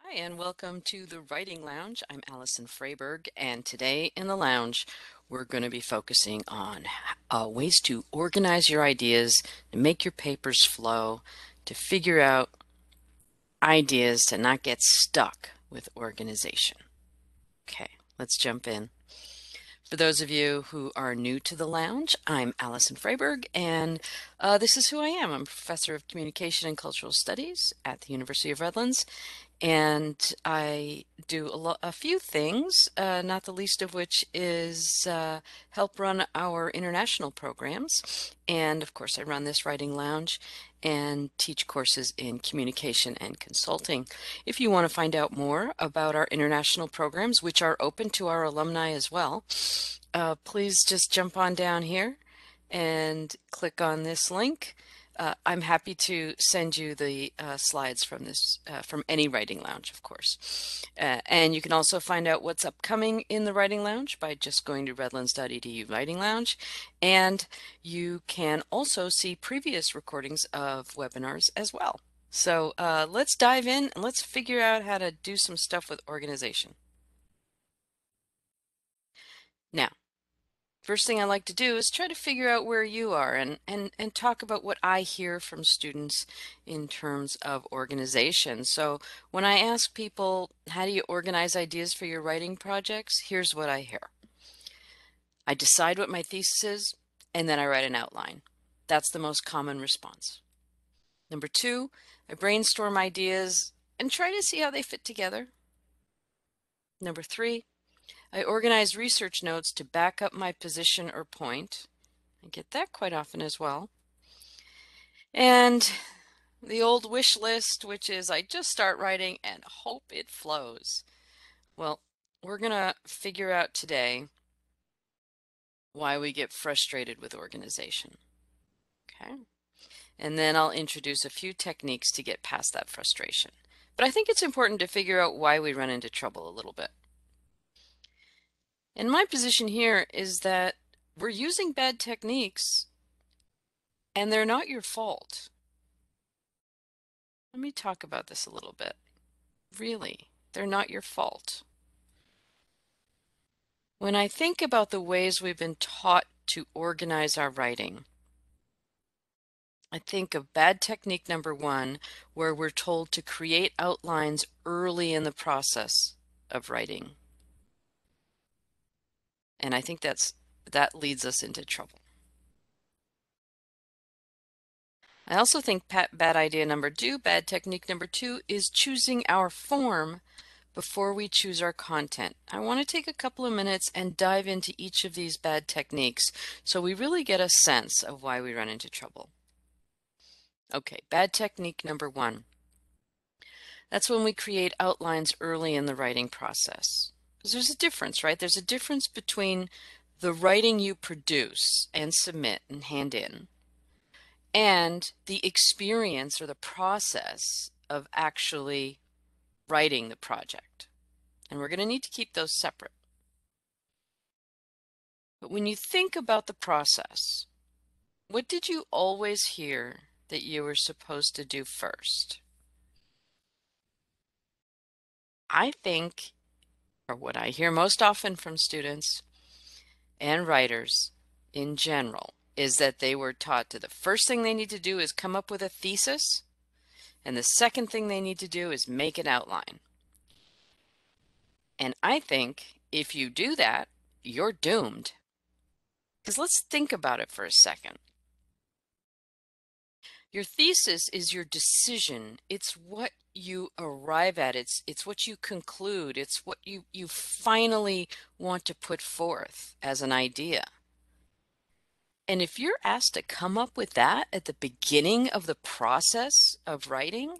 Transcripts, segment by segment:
Hi, and welcome to the Writing Lounge. I'm Allison Freyberg, and today in the lounge, we're going to be focusing on ways to organize your ideas, to make your papers flow, to figure out ideas to not get stuck with organization. Okay, let's jump in. For those of you who are new to the lounge, I'm Allison Freyberg, and this is who I am. I'm a professor of communication and cultural studies at the University of Redlands, and I do a few things, not the least of which is help run our international programs. And of course, I run this writing lounge and teach courses in communication and consulting. If you want to find out more about our international programs, which are open to our alumni as well, please just jump on down here and click on this link. I'm happy to send you the slides from this from any writing lounge, of course. And you can also find out what's upcoming in the writing lounge by just going to redlands.edu writing lounge. And you can also see previous recordings of webinars as well. So let's dive in and let's figure out how to do some stuff with organization. Now, first thing I like to do is try to figure out where you are and talk about what I hear from students in terms of organization. So when I ask people, how do you organize ideas for your writing projects? Here's what I hear. I decide what my thesis is, and then I write an outline. That's the most common response. Number two, I brainstorm ideas and try to see how they fit together. Number three, I organize research notes to back up my position or point. I get that quite often as well. And the old wish list, which is I just start writing and hope it flows. Well, we're going to figure out today why we get frustrated with organization. Okay. And then I'll introduce a few techniques to get past that frustration. But I think it's important to figure out why we run into trouble a little bit. And my position here is that we're using bad techniques and they're not your fault. Let me talk about this a little bit. Really, they're not your fault. When I think about the ways we've been taught to organize our writing, I think of bad technique number one, where we're told to create outlines early in the process of writing. And I think that leads us into trouble. I also think bad idea number two, bad technique number two, is choosing our form before we choose our content. I want to take a couple of minutes and dive into each of these bad techniques so we really get a sense of why we run into trouble. Okay, bad technique number one. That's when we create outlines early in the writing process. Because there's a difference, right? There's a difference between the writing you produce and submit and hand in and the experience or the process of actually writing the project. And we're going to need to keep those separate. But when you think about the process, what did you always hear that you were supposed to do first? I think, or what I hear most often from students and writers in general, is that they were taught to the first thing they need to do is come up with a thesis, and the second thing they need to do is make an outline. And I think if you do that, you're doomed. Because let's think about it for a second. Your thesis is your decision. It's what you arrive at. It's what you conclude. It's what you finally want to put forth as an idea. And if you're asked to come up with that at the beginning of the process of writing,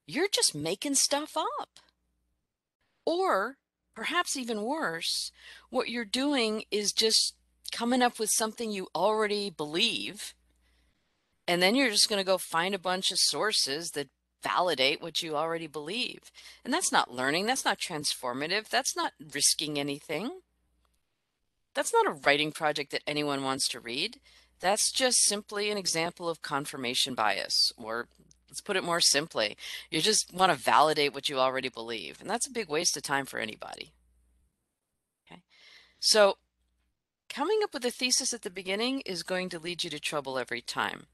you're just making stuff up. Or perhaps even worse, what you're doing is just coming up with something you already believe, and then you're just going to go find a bunch of sources that validate what you already believe. And that's not learning. That's not transformative. That's not risking anything. That's not a writing project that anyone wants to read. That's just simply an example of confirmation bias or Let's put it more simply. You just want to validate what you already believe, and that's a big waste of time for anybody. Okay. So coming up with a thesis at the beginning is going to lead you to trouble every time.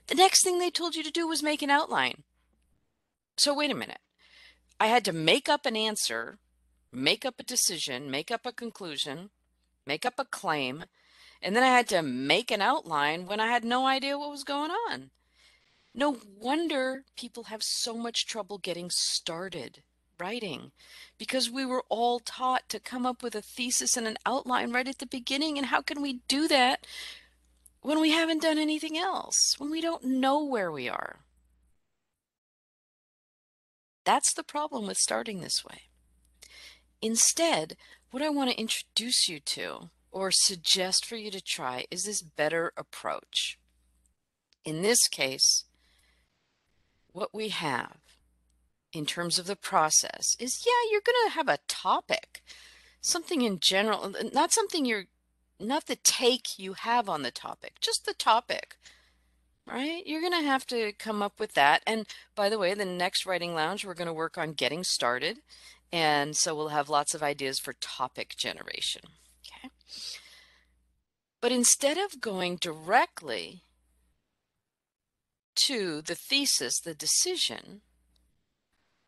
The next thing they told you to do was make an outline. So wait a minute. I had to make up an answer, make up a decision, make up a conclusion, make up a claim, and then I had to make an outline when I had no idea what was going on. No wonder people have so much trouble getting started writing, because we were all taught to come up with a thesis and an outline right at the beginning. And how can we do that when we haven't done anything else, when we don't know where we are? That's the problem with starting this way. Instead, what I want to introduce you to, or suggest for you to try, is this better approach. In this case, what we have in terms of the process is, yeah, you're going to have a topic, something in general, not the take you have on the topic, just the topic, right? You're going to have to come up with that. And by the way, the next Writing Lounge, we're going to work on getting started. And so we'll have lots of ideas for topic generation. Okay. But instead of going directly to the thesis, the decision,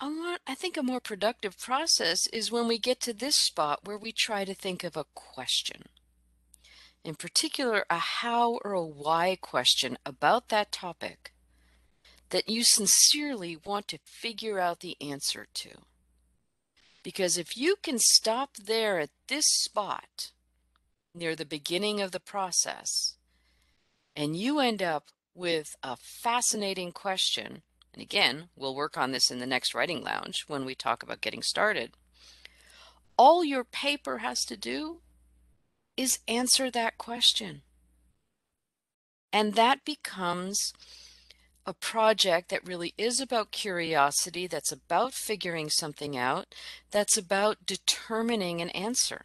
I think a more productive process is when we get to this spot where we try to think of a question. In particular, a how or a why question about that topic that you sincerely want to figure out the answer to. Because if you can stop there at this spot near the beginning of the process, and you end up with a fascinating question, and again, we'll work on this in the next Writing Lounge when we talk about getting started, all your paper has to do is answer that question. And that becomes a project that really is about curiosity, that's about figuring something out, that's about determining an answer.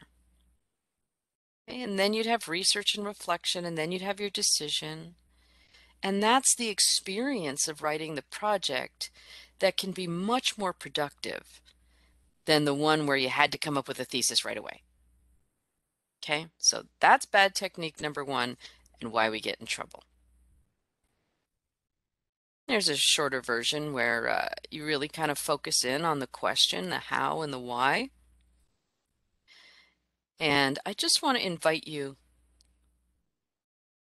Okay? And then you'd have research and reflection, and then you'd have your decision. And that's the experience of writing the project that can be much more productive than the one where you had to come up with a thesis right away. Okay, so that's bad technique number one and why we get in trouble. There's a shorter version where you really kind of focus in on the question, the how and the why. And I just want to invite you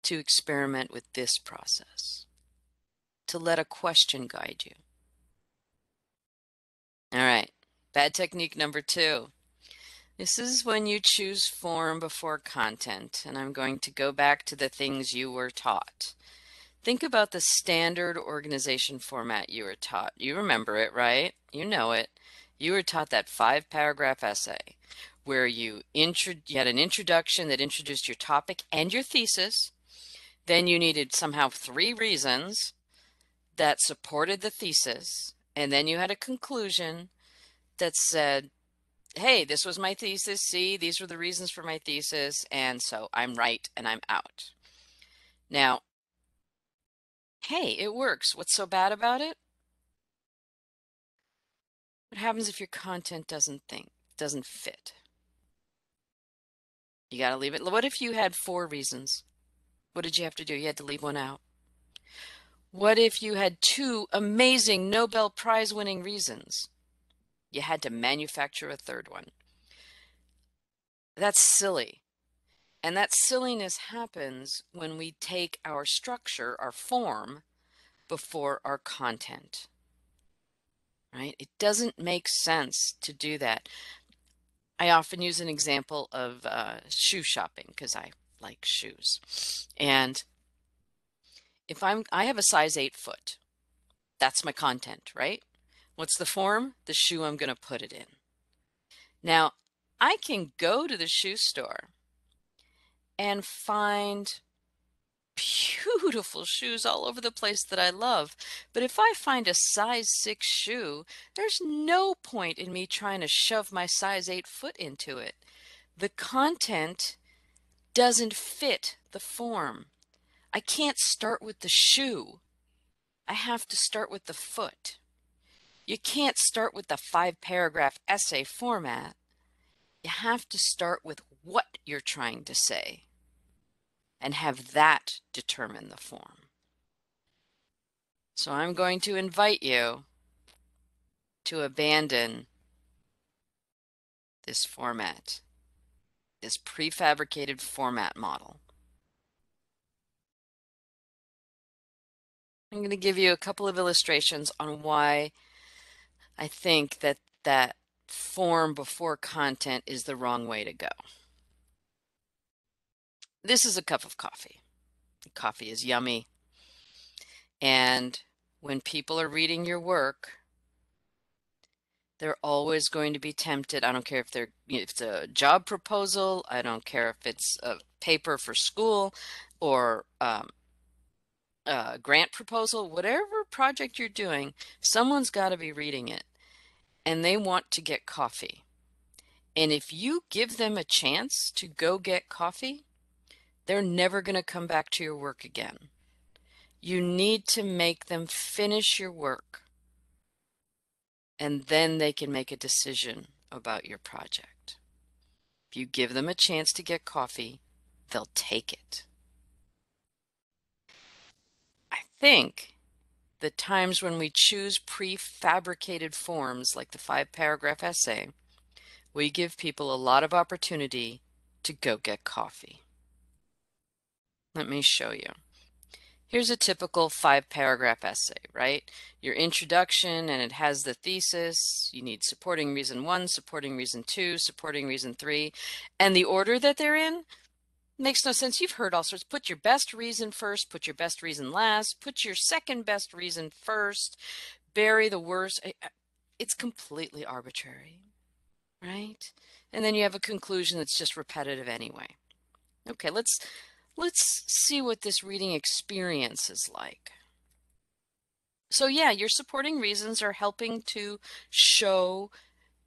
to experiment with this process, to let a question guide you. All right, bad technique number two. This is when you choose form before content, and I'm going to go back to the things you were taught. Think about the standard organization format you were taught. You remember it, right? You know it. You were taught that 5-paragraph essay where you had an introduction that introduced your topic and your thesis. Then you needed somehow 3 reasons that supported the thesis. And then you had a conclusion that said, hey, this was my thesis. See, these were the reasons for my thesis. And so I'm right and I'm out. Now, hey, it works. What's so bad about it? What happens if your content doesn't fit? You got to leave it. What if you had 4 reasons? What did you have to do? You had to leave one out. What if you had 2 amazing Nobel Prize winning reasons? You had to manufacture a 3rd one. That's silly. And that silliness happens when we take our structure, our form, before our content. Right? It doesn't make sense to do that. I often use an example of shoe shopping because I like shoes. And if I have a size 8 foot, that's my content, right? What's the form? The shoe I'm going to put it in. Now, I can go to the shoe store and find beautiful shoes all over the place that I love. But if I find a size 6 shoe, there's no point in me trying to shove my size 8 foot into it. The content doesn't fit the form. I can't start with the shoe I have to start with the foot. You can't start with the 5-paragraph essay format. You have to start with what you're trying to say and have that determine the form. So I'm going to invite you to abandon this format, this prefabricated format model. I'm going to give you a couple of illustrations on why I think that that form before content is the wrong way to go. This is a cup of coffee. The coffee is yummy. And when people are reading your work, they're always going to be tempted. I don't care if it's a job proposal. I don't care if it's a paper for school or a grant proposal. Whatever project you're doing, someone's got to be reading it, and they want to get coffee. And if you give them a chance to go get coffee, they're never going to come back to your work again. You need to make them finish your work, and then they can make a decision about your project. If you give them a chance to get coffee, they'll take it. I think the times when we choose prefabricated forms like the 5-paragraph essay, we give people a lot of opportunity to go get coffee. Let me show you. Here's a typical 5-paragraph essay, right? Your introduction, and it has the thesis. You need supporting reason 1, supporting reason 2, supporting reason 3. And the order that they're in makes no sense. You've heard all sorts. Put your best reason first, put your best reason last, put your second best reason first, bury the worst. It's completely arbitrary, right? And then you have a conclusion that's just repetitive anyway. Okay, let's see what this reading experience is like. So yeah, your supporting reasons are helping to show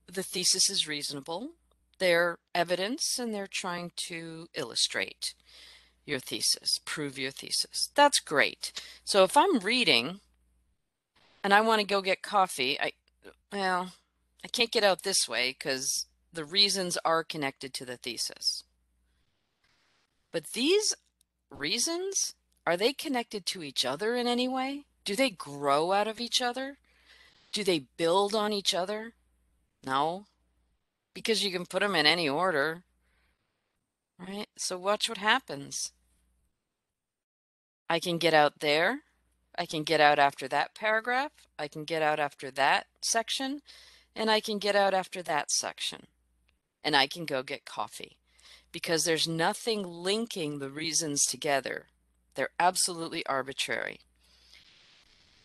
the thesis is reasonable. They're evidence, and they're trying to illustrate your thesis, prove your thesis. That's great. So if I'm reading and I want to go get coffee, I can't get out this way because the reasons are connected to the thesis. But these reasons, are they connected to each other in any way? Do they grow out of each other? Do they build on each other? No, because you can put them in any order, right? So watch what happens. I can get out there. I can get out after that paragraph. I can get out after that section. And I can get out after that section. And I can go get coffee because there's nothing linking the reasons together. They're absolutely arbitrary.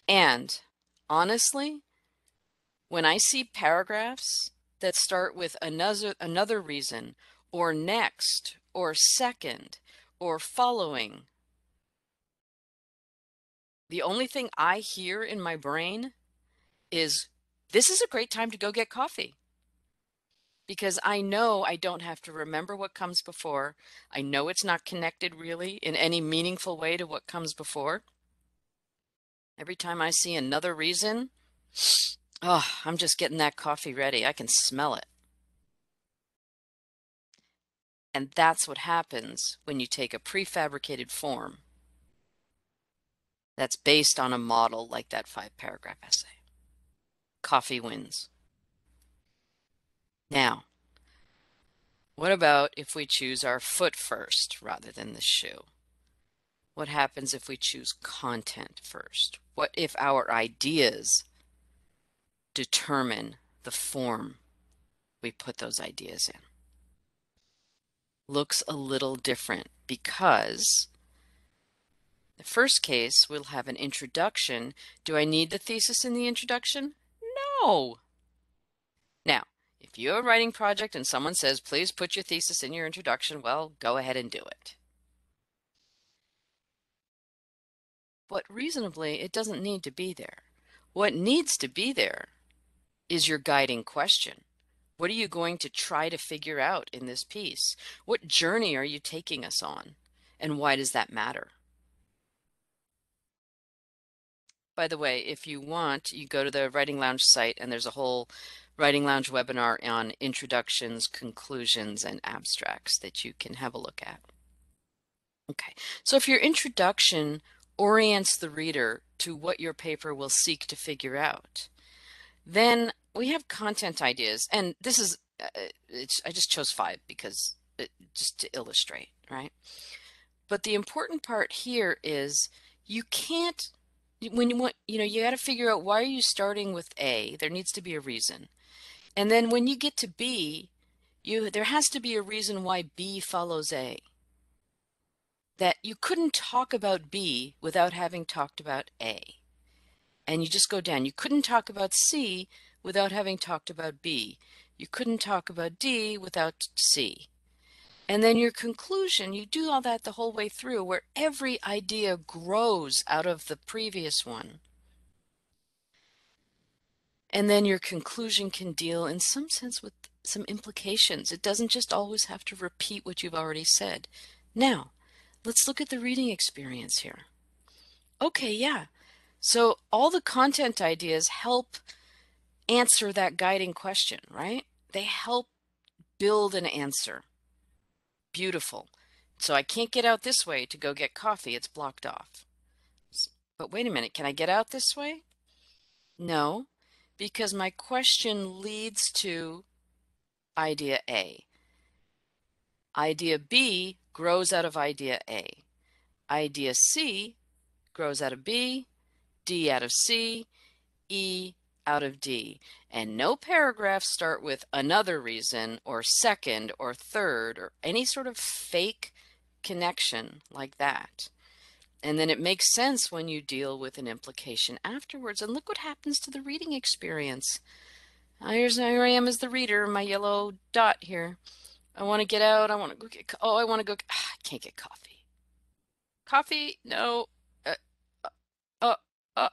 And honestly, when I see paragraphs that start with another reason, or next, or second, or following, the only thing I hear in my brain is, this is a great time to go get coffee. Because I know I don't have to remember what comes before. I know it's not connected really in any meaningful way to what comes before. Every time I see another reason, oh, I'm just getting that coffee ready. I can smell it. And that's what happens when you take a prefabricated form that's based on a model like that 5-paragraph essay. Coffee wins. Now, what about if we choose our foot first rather than the shoe? What happens if we choose content first? What if our ideas determine the form we put those ideas in? Looks a little different because the first case, we'll have an introduction. Do I need the thesis in the introduction? No. Now, if you have a writing project and someone says, please put your thesis in your introduction, well, go ahead and do it. But reasonably, it doesn't need to be there. What needs to be there is your guiding question. What are you going to try to figure out in this piece? What journey are you taking us on? And why does that matter? By the way, if you want, you go to the Writing Lounge site and there's a whole Writing Lounge webinar on introductions, conclusions, and abstracts that you can have a look at. Okay, so if your introduction orients the reader to what your paper will seek to figure out, then we have content ideas, and this is, I just chose 5 because just to illustrate, right? But the important part here is you can't, when you want, you got to figure out, why are you starting with A? There needs to be a reason. And then when you get to B, there has to be a reason why B follows A. That you couldn't talk about B without having talked about A. And you just go down. You couldn't talk about C without having talked about B. You couldn't talk about D without C. And then your conclusion, you do all that the whole way through, where every idea grows out of the previous one. And then your conclusion can deal in some sense with some implications. It doesn't just always have to repeat what you've already said. Now, let's look at the reading experience here. Okay, yeah. So all the content ideas help answer that guiding question, right? They help build an answer. Beautiful. So I can't get out this way to go get coffee. It's blocked off. But wait a minute, can I get out this way? No, because my question leads to idea A. Idea B grows out of idea A. Idea C grows out of B, D out of C, E out of D. And no paragraphs start with another reason or second or third or any sort of fake connection like that. And then it makes sense when you deal with an implication afterwards. And look what happens to the reading experience. Here I am as the reader, my yellow dot here. I want to get out. I want to go get, I want to go, I can't get coffee. Coffee? No. Uh, uh, uh.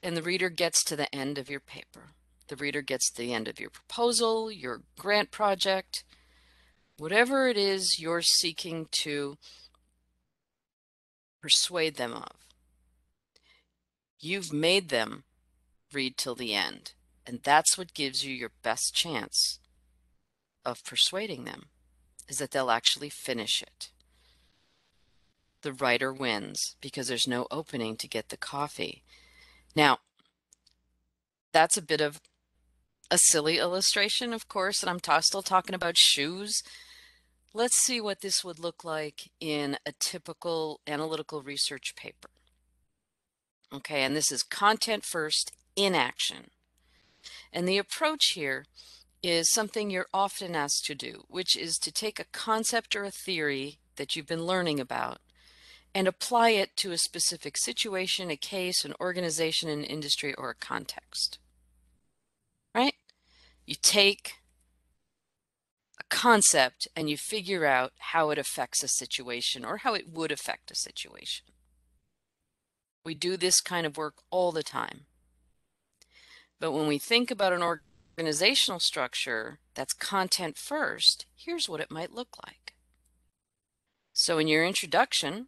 And the reader gets to the end of your paper. The reader gets to the end of your proposal, your grant project, whatever it is you're seeking to persuade them of. You've made them read till the end. And that's what gives you your best chance of persuading them, is that they'll actually finish it. The writer wins because there's no opening to get the coffee. Now, that's a bit of a silly illustration, of course, and I'm still talking about shoes. Let's see what this would look like in a typical analytical research paper. Okay, and this is content first in action. And the approach here is something you're often asked to do, which is to take a concept or a theory that you've been learning about and apply it to a specific situation, a case, an organization, an industry, or a context. Right? You take a concept and you figure out how it affects a situation or how it would affect a situation. We do this kind of work all the time. But when we think about an organizational structure that's content first, here's what it might look like. So in your introduction,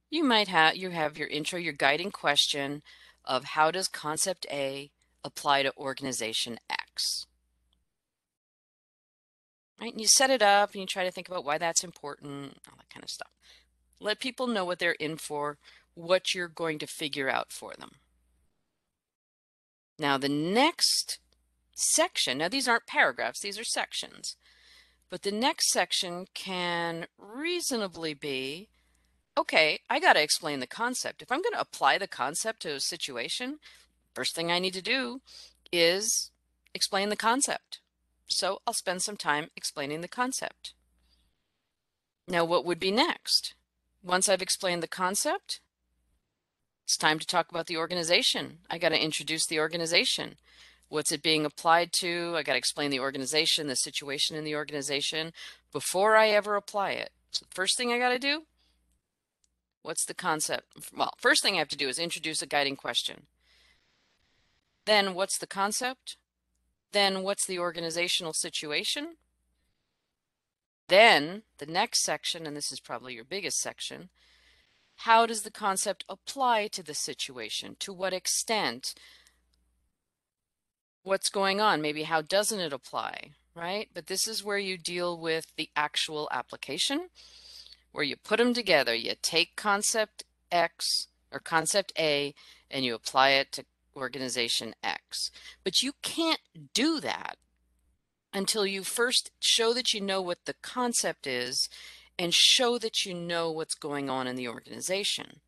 you might have your intro, your guiding question of how does concept A apply to organization X? Right? And you set it up and you try to think about why that's important, all that kind of stuff. Let people know what they're in for, what you're going to figure out for them. Now the next section, now these aren't paragraphs, these are sections, but the next section can reasonably be, okay, I got to explain the concept. If I'm going to apply the concept to a situation, first thing I need to do is explain the concept. So I'll spend some time explaining the concept. Now what would be next? Once I've explained the concept, it's time to talk about the organization. I got to introduce the organization. What's it being applied to? I got to explain the organization, the situation in the organization before I ever apply it. So the first thing I got to do, what's the concept? Well, first thing I have to do is introduce a guiding question. Then what's the concept? Then what's the organizational situation? Then the next section, and this is probably your biggest section, How does the concept apply to the situation? To what extent? What's going on? Maybe how doesn't it apply, right? But this is where you deal with the actual application, where you put them together. You take concept X or concept A and you apply it to organization X. But you can't do that until you first show that you know what the concept is and show that you know what's going on in the organization.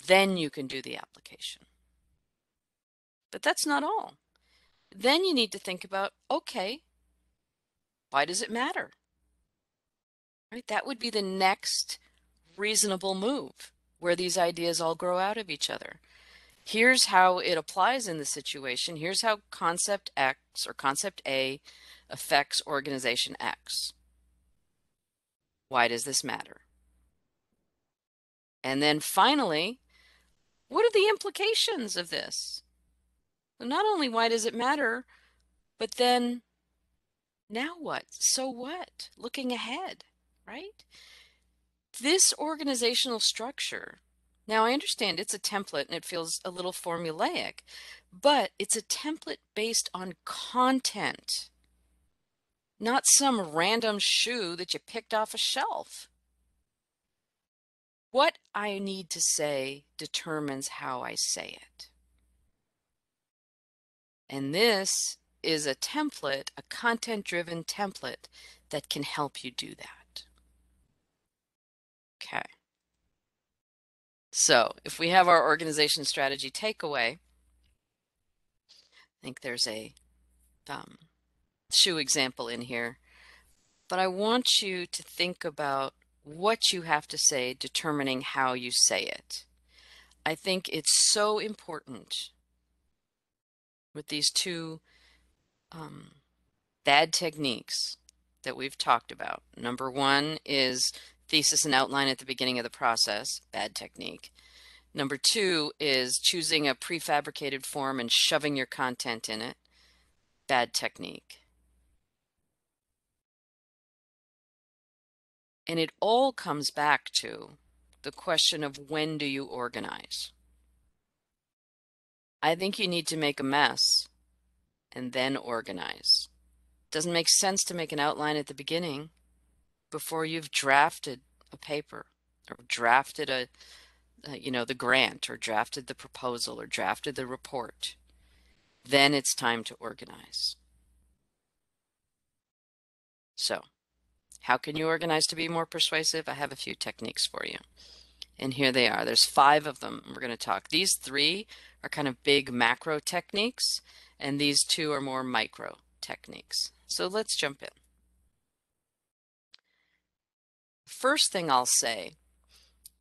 Then you can do the application. But that's not all. Then you need to think about, okay, why does it matter? Right? That would be the next reasonable move where these ideas all grow out of each other. Here's how it applies in the situation. Here's how concept X or concept A affects organization X. Why does this matter? And then finally, what are the implications of this? Well, not only why does it matter, but then now what? So what? Looking ahead, right? This organizational structure, now I understand it's a template and it feels a little formulaic, but it's a template based on content, not some random shoe that you picked off a shelf. What I need to say determines how I say it. And this is a template, a content-driven template that can help you do that. Okay. So if we have our organization strategy takeaway, I think there's a shoe example in here, but I want you to think about what you have to say determining how you say it. I think it's so important with these two bad techniques that we've talked about. Number one is thesis and outline at the beginning of the process, bad technique. Number two is choosing a prefabricated form and shoving your content in it, bad technique. And it all comes back to the question of when do you organize? I think you need to make a mess and then organize. Doesn't make sense to make an outline at the beginning before you've drafted a paper or drafted the grant or drafted the proposal or drafted the report. Then it's time to organize. So, how can you organize to be more persuasive? I have a few techniques for you. And here they are. There's 5 of them we're going to talk. These 3 are kind of big macro techniques, and these 2 are more micro techniques. So let's jump in. First thing I'll say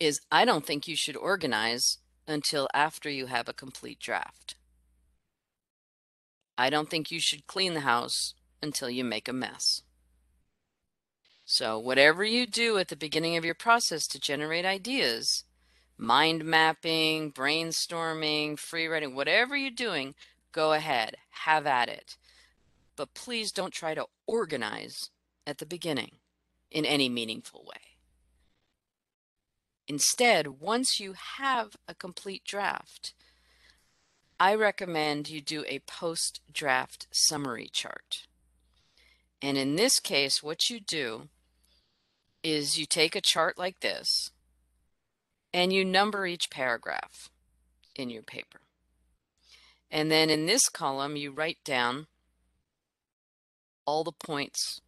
is I don't think you should organize until after you have a complete draft. I don't think you should clean the house until you make a mess. So whatever you do at the beginning of your process to generate ideas, mind mapping, brainstorming, free writing, whatever you're doing, go ahead, have at it. But please don't try to organize at the beginning in any meaningful way. Instead, once you have a complete draft, I recommend you do a post-draft summary chart. And in this case, what you do is you take a chart like this and you number each paragraph in your paper. And then in this column, you write down all the points.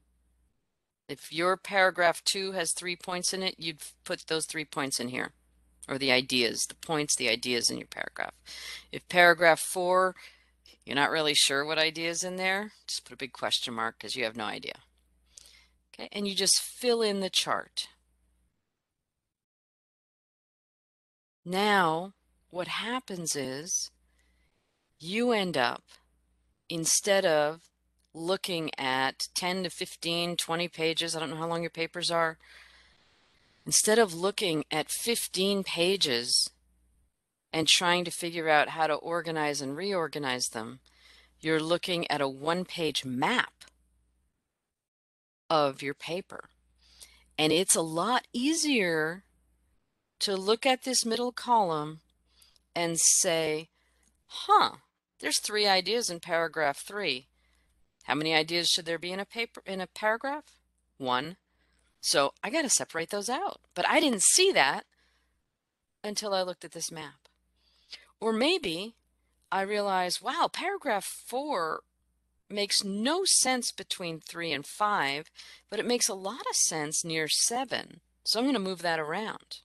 If your paragraph 2 has 3 points in it, you'd put those 3 points in here, or the ideas, the points, the ideas in your paragraph. If paragraph 4, you're not really sure what idea is in there, just put a big question mark because you have no idea. Okay, and you just fill in the chart. Now, what happens is you end up, instead of looking at 10 to 15, 20 pages, I don't know how long your papers are, instead of looking at 15 pages and trying to figure out how to organize and reorganize them, you're looking at a 1-page map of your paper. And it's a lot easier to look at this middle column and say, huh, there's 3 ideas in paragraph 3. How many ideas should there be in a paragraph? 1. So I got to separate those out. But I didn't see that until I looked at this map. Or maybe I realized, wow, paragraph 4 makes no sense between 3 and 5, but it makes a lot of sense near 7. So I'm going to move that around.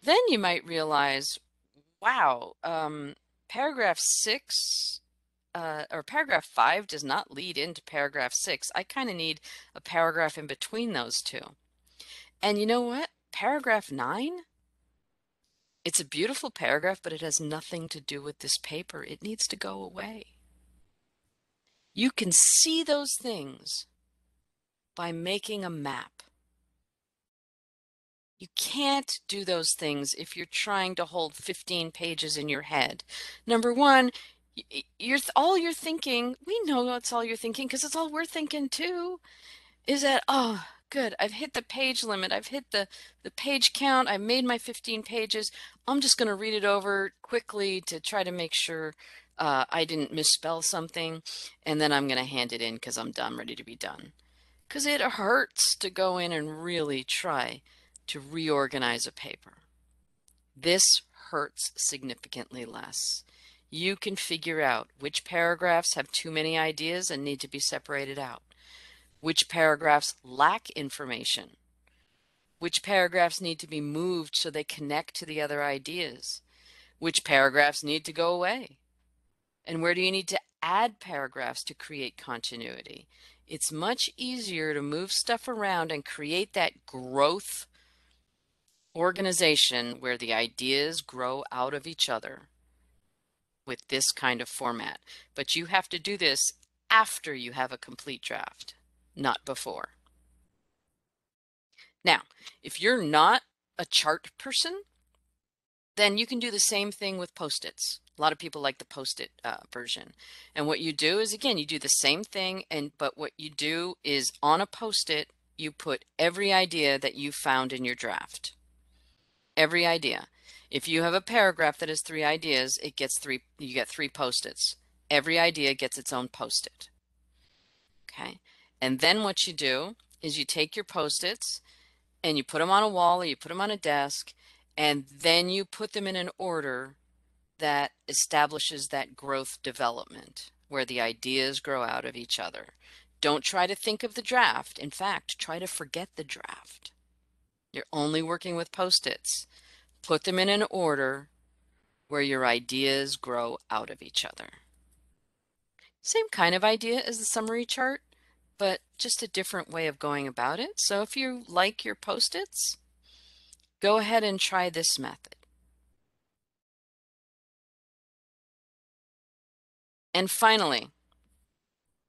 Then you might realize, wow, paragraph 6 or paragraph 5 does not lead into paragraph 6. I kind of need a paragraph in between those two. And you know what? Paragraph 9, it's a beautiful paragraph, but it has nothing to do with this paper. It needs to go away. You can see those things by making a map. You can't do those things if you're trying to hold 15 pages in your head. Number one, all you're thinking, we know that's all you're thinking because it's all we're thinking too, is that, oh, good, I've hit the page limit, I've hit the page count, I've made my 15 pages, I'm just going to read it over quickly to try to make sure I didn't misspell something, and then I'm going to hand it in because I'm done, ready to be done. Because it hurts to go in and really try to reorganize a paper. This hurts significantly less. You can figure out which paragraphs have too many ideas and need to be separated out, which paragraphs lack information, which paragraphs need to be moved so they connect to the other ideas, which paragraphs need to go away, and where do you need to add paragraphs to create continuity. It's much easier to move stuff around and create that growth organization where the ideas grow out of each other with this kind of format. But you have to do this after you have a complete draft, not before. Now, if you're not a chart person, then you can do the same thing with Post-its. A lot of people like the Post-it version. And what you do is, again, you do the same thing, but what you do is on a Post-it, you put every idea that you found in your draft. Every idea. If you have a paragraph that has 3 ideas, you get 3 Post-its. Every idea gets its own Post-it. Okay? And then what you do is you take your Post-its and you put them on a wall or you put them on a desk, and then you put them in an order that establishes that growth development where the ideas grow out of each other. Don't try to think of the draft. In fact, try to forget the draft. You're only working with Post-its. Put them in an order where your ideas grow out of each other. Same kind of idea as the summary chart, but just a different way of going about it. So if you like your Post-its, go ahead and try this method. And finally,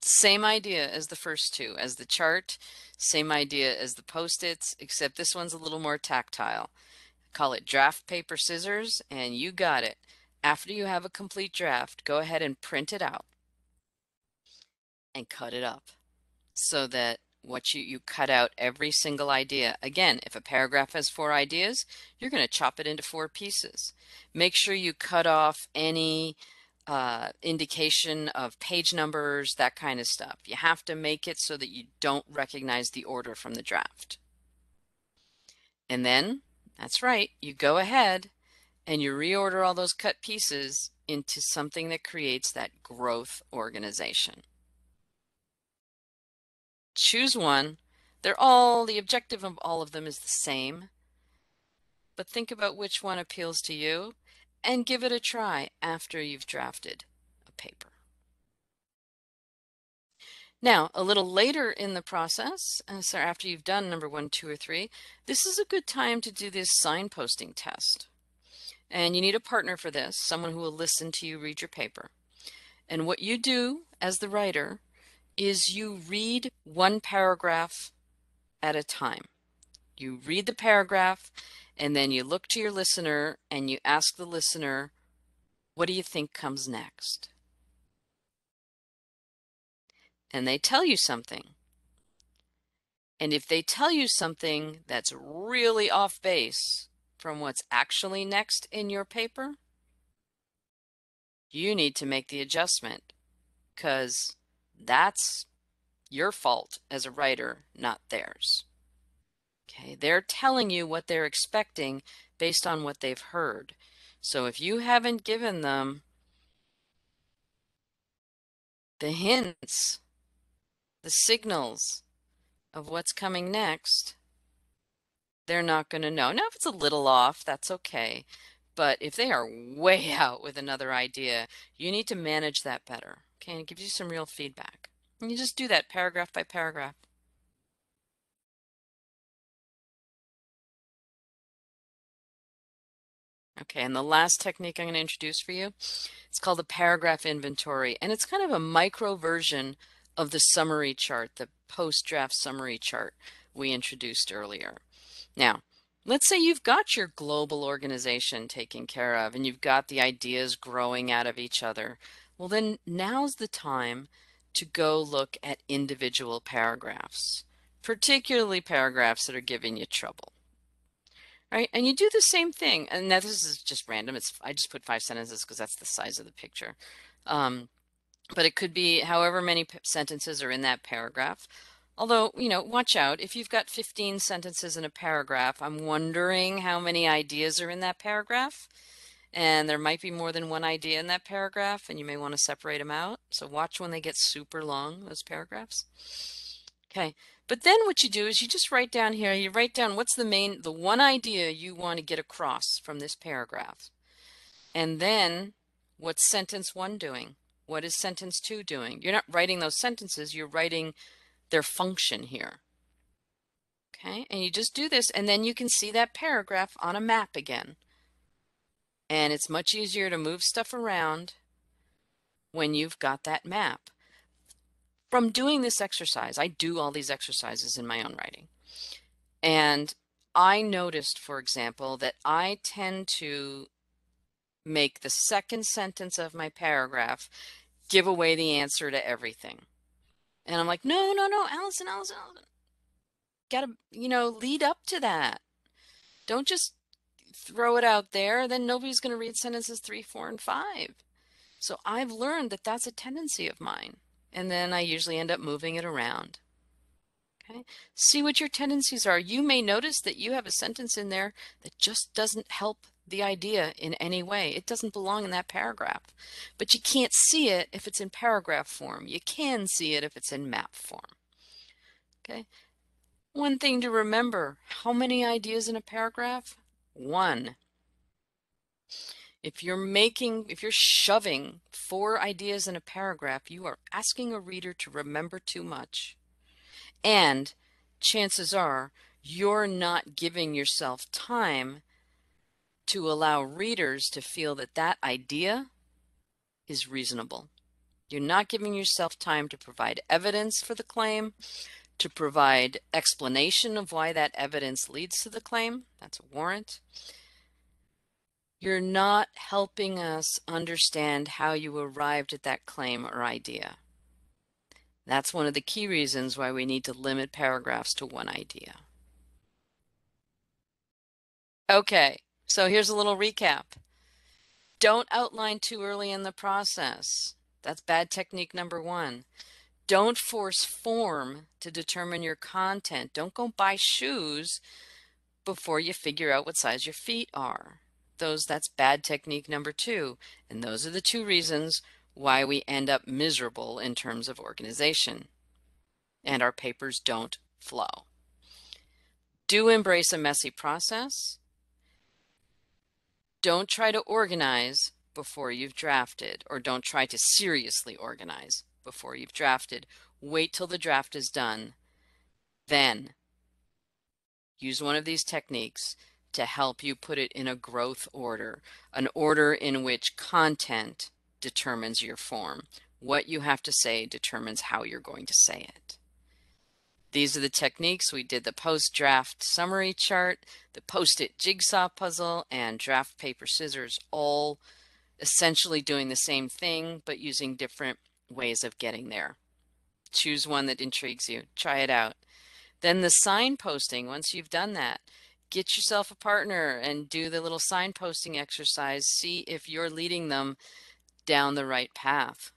same idea as the first two, as the chart, same idea as the Post-its, except this one's a little more tactile. Call it draft paper scissors, and you got it. After you have a complete draft, go ahead and print it out and cut it up so that what you cut out every single idea. Again, if a paragraph has 4 ideas, you're going to chop it into 4 pieces. Make sure you cut off any indication of page numbers, that kind of stuff. You have to make it so that you don't recognize the order from the draft. And then, that's right, you go ahead and you reorder all those cut pieces into something that creates that growth organization. Choose one. The objective of all of them is the same, but think about which one appeals to you and give it a try after you've drafted a paper. Now, a little later in the process, so after you've done number 1, 2, or 3, this is a good time to do this signposting test. And you need a partner for this, someone who will listen to you read your paper. And what you do as the writer is you read one paragraph at a time. You read the paragraph and then you look to your listener and you ask the listener, what do you think comes next? And they tell you something. And if they tell you something that's really off base from what's actually next in your paper, you need to make the adjustment, because that's your fault as a writer, not theirs. Okay, they're telling you what they're expecting based on what they've heard. So if you haven't given them the hints, the signals of what's coming next, they're not going to know. Now, if it's a little off, that's okay. But if they are way out with another idea, you need to manage that better. Okay, and it gives you some real feedback. And you just do that paragraph by paragraph. Okay, and the last technique I'm going to introduce for you, it's called the paragraph inventory, and it's kind of a micro version of the summary chart, the post-draft summary chart we introduced earlier. Now, let's say you've got your global organization taken care of and you've got the ideas growing out of each other. Well, then now's the time to go look at individual paragraphs, particularly paragraphs that are giving you trouble. Right? And you do the same thing. And now this is just random. I just put 5 sentences because that's the size of the picture. But it could be however many sentences are in that paragraph. Although, watch out. If you've got 15 sentences in a paragraph, I'm wondering how many ideas are in that paragraph. And there might be more than one idea in that paragraph, and you may want to separate them out. So watch when they get super long, those paragraphs. Okay, but then what you do is you just write down here, you write down what's the one idea you want to get across from this paragraph. And then what's sentence 1 doing? What is sentence 2 doing? You're not writing those sentences, you're writing their function here. Okay, and you just do this, and then you can see that paragraph on a map again. And it's much easier to move stuff around when you've got that map. From doing this exercise, I do all these exercises in my own writing. And I noticed, for example, that I tend to make the second sentence of my paragraph give away the answer to everything. And I'm like, no, Allison. Gotta, lead up to that. Don't just throw it out there. Then nobody's going to read sentences 3, 4, and 5. So I've learned that that's a tendency of mine. And then I usually end up moving it around. Okay. See what your tendencies are. You may notice that you have a sentence in there that just doesn't help the idea in any way. It doesn't belong in that paragraph. But you can't see it if it's in paragraph form. You can see it if it's in map form. Okay. One thing to remember, how many ideas in a paragraph? 1. If you're shoving 4 ideas in a paragraph, you are asking a reader to remember too much. And chances are you're not giving yourself time to allow readers to feel that that idea is reasonable. You're not giving yourself time to provide evidence for the claim, to provide explanation of why that evidence leads to the claim. That's a warrant. You're not helping us understand how you arrived at that claim or idea. That's one of the key reasons why we need to limit paragraphs to 1 idea. Okay, so here's a little recap. Don't outline too early in the process. That's bad technique number 1. Don't force form to determine your content. Don't go buy shoes before you figure out what size your feet are. That's bad technique number 2. And those are the 2 reasons why we end up miserable in terms of organization and our papers don't flow. Do embrace a messy process. Don't try to organize before you've drafted, or don't try to seriously organize before you've drafted. Wait till the draft is done. Then use one of these techniques to help you put it in a growth order, an order in which content determines your form. What you have to say determines how you're going to say it. These are the techniques. We did the post-draft summary chart, the post-it jigsaw puzzle, and draft paper scissors, all essentially doing the same thing, but using different ways of getting there. Choose one that intrigues you. Try it out. Then the signposting, once you've done that, get yourself a partner and do the little signposting exercise. See if you're leading them down the right path.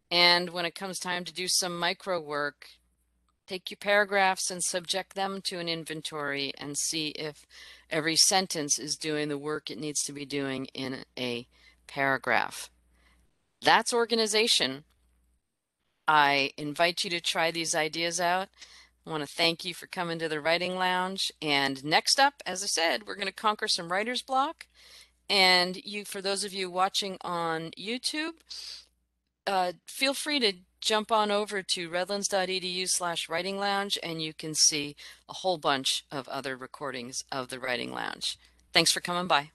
And when it comes time to do some micro work, take your paragraphs and subject them to an inventory and see if every sentence is doing the work it needs to be doing in a paragraph. That's organization. I invite you to try these ideas out. I want to thank you for coming to the Writing Lounge. And next up, as I said, we're going to conquer some writer's block. And for those of you watching on YouTube, feel free to jump on over to redlands.edu/writing lounge and you can see a whole bunch of other recordings of the Writing Lounge. Thanks for coming by.